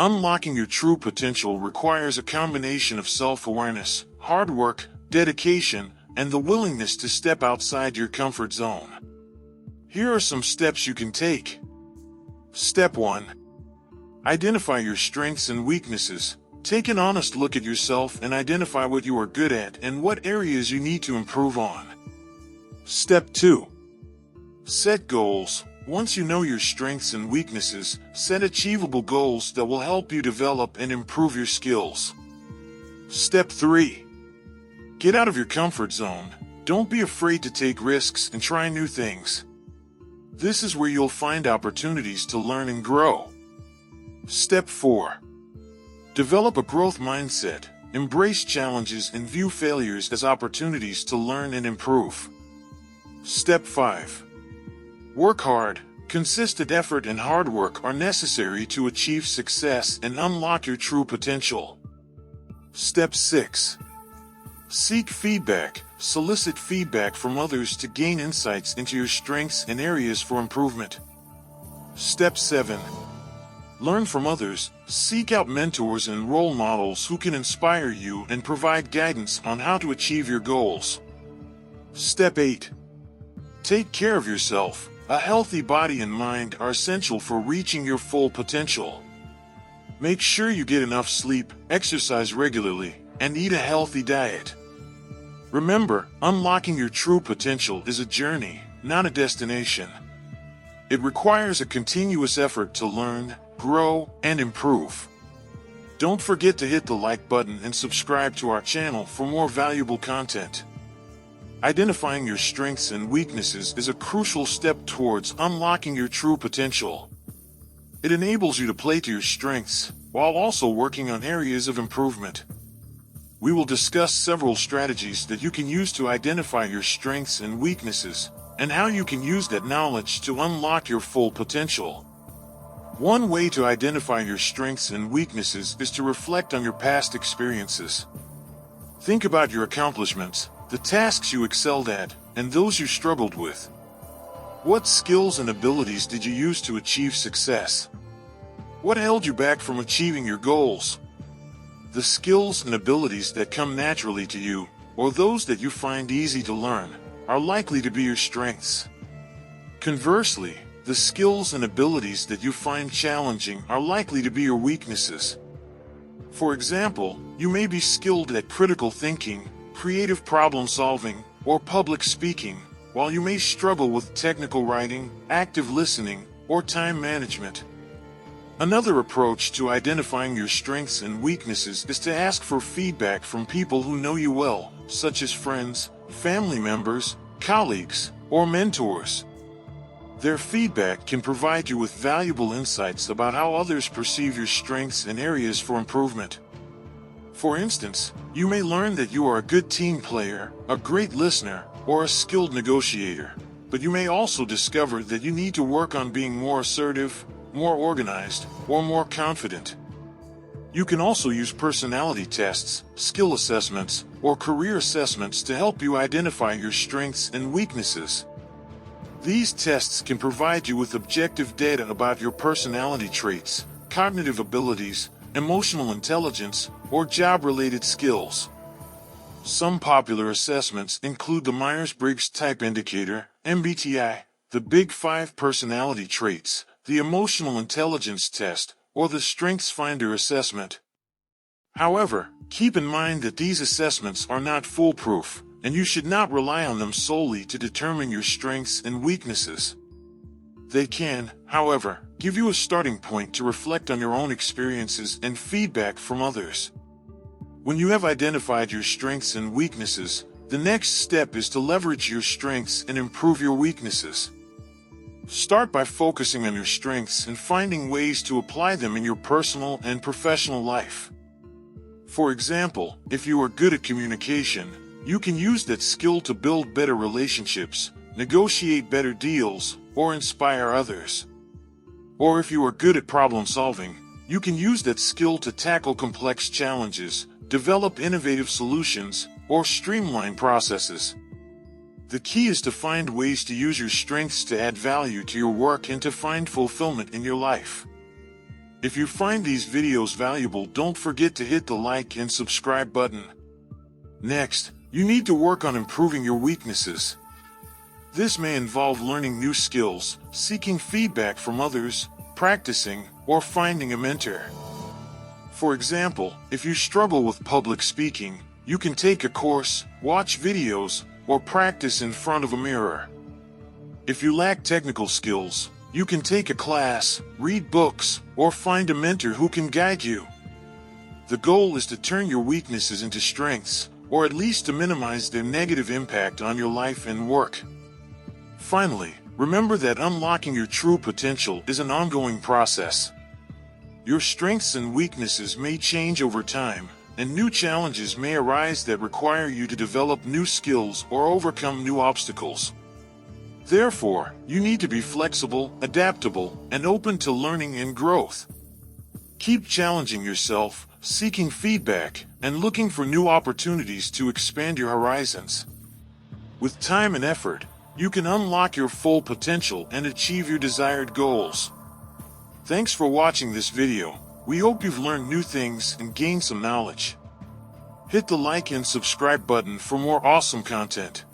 Unlocking your true potential requires a combination of self-awareness, hard work, dedication, and the willingness to step outside your comfort zone. Here are some steps you can take. Step 1. Identify your strengths and weaknesses. Take an honest look at yourself and identify what you are good at and what areas you need to improve on. Step 2. Set goals. Once you know your strengths and weaknesses, set achievable goals that will help you develop and improve your skills. Step 3. Get out of your comfort zone. Don't be afraid to take risks and try new things. This is where you'll find opportunities to learn and grow. Step 4. Develop a growth mindset. Embrace challenges and view failures as opportunities to learn and improve. Step 5. Work hard. Consistent effort and hard work are necessary to achieve success and unlock your true potential. Step 6. Seek feedback. Solicit feedback from others to gain insights into your strengths and areas for improvement. Step 7. Learn from others. Seek out mentors and role models who can inspire you and provide guidance on how to achieve your goals. Step 8. Take care of yourself. A healthy body and mind are essential for reaching your full potential. Make sure you get enough sleep, exercise regularly, and eat a healthy diet. Remember, unlocking your true potential is a journey, not a destination. It requires a continuous effort to learn, grow, and improve. Don't forget to hit the like button and subscribe to our channel for more valuable content. Identifying your strengths and weaknesses is a crucial step towards unlocking your true potential. It enables you to play to your strengths, while also working on areas of improvement. We will discuss several strategies that you can use to identify your strengths and weaknesses, and how you can use that knowledge to unlock your full potential. One way to identify your strengths and weaknesses is to reflect on your past experiences. Think about your accomplishments, the tasks you excelled at, and those you struggled with. What skills and abilities did you use to achieve success? What held you back from achieving your goals? The skills and abilities that come naturally to you, or those that you find easy to learn, are likely to be your strengths. Conversely, the skills and abilities that you find challenging are likely to be your weaknesses. For example, you may be skilled at critical thinking, creative problem solving, or public speaking, while you may struggle with technical writing, active listening, or time management. Another approach to identifying your strengths and weaknesses is to ask for feedback from people who know you well, such as friends, family members, colleagues, or mentors. Their feedback can provide you with valuable insights about how others perceive your strengths and areas for improvement. For instance, you may learn that you are a good team player, a great listener, or a skilled negotiator, but you may also discover that you need to work on being more assertive, more organized, or more confident. You can also use personality tests, skill assessments, or career assessments to help you identify your strengths and weaknesses. These tests can provide you with objective data about your personality traits, cognitive abilities, emotional intelligence, or job-related skills. Some popular assessments include the Myers-Briggs Type Indicator, MBTI, the Big 5 personality traits, the Emotional Intelligence Test, or the StrengthsFinder assessment. However, keep in mind that these assessments are not foolproof, and you should not rely on them solely to determine your strengths and weaknesses. They can, however, give you a starting point to reflect on your own experiences and feedback from others. When you have identified your strengths and weaknesses, the next step is to leverage your strengths and improve your weaknesses. Start by focusing on your strengths and finding ways to apply them in your personal and professional life. For example, if you are good at communication, you can use that skill to build better relationships, negotiate better deals, or inspire others. Or if you are good at problem solving, you can use that skill to tackle complex challenges, develop innovative solutions, or streamline processes. The key is to find ways to use your strengths to add value to your work and to find fulfillment in your life. If you find these videos valuable, don't forget to hit the like and subscribe button. Next, you need to work on improving your weaknesses. This may involve learning new skills, seeking feedback from others, practicing, or finding a mentor. For example, if you struggle with public speaking, you can take a course, watch videos, or practice in front of a mirror. If you lack technical skills, you can take a class, read books, or find a mentor who can guide you. The goal is to turn your weaknesses into strengths, or at least to minimize their negative impact on your life and work. Finally, remember that unlocking your true potential is an ongoing process. Your strengths and weaknesses may change over time, and new challenges may arise that require you to develop new skills or overcome new obstacles. Therefore, you need to be flexible, adaptable, and open to learning and growth. Keep challenging yourself, seeking feedback, and looking for new opportunities to expand your horizons. With time and effort, you can unlock your full potential and achieve your desired goals. Thanks for watching this video. We hope you've learned new things and gained some knowledge. Hit the like and subscribe button for more awesome content.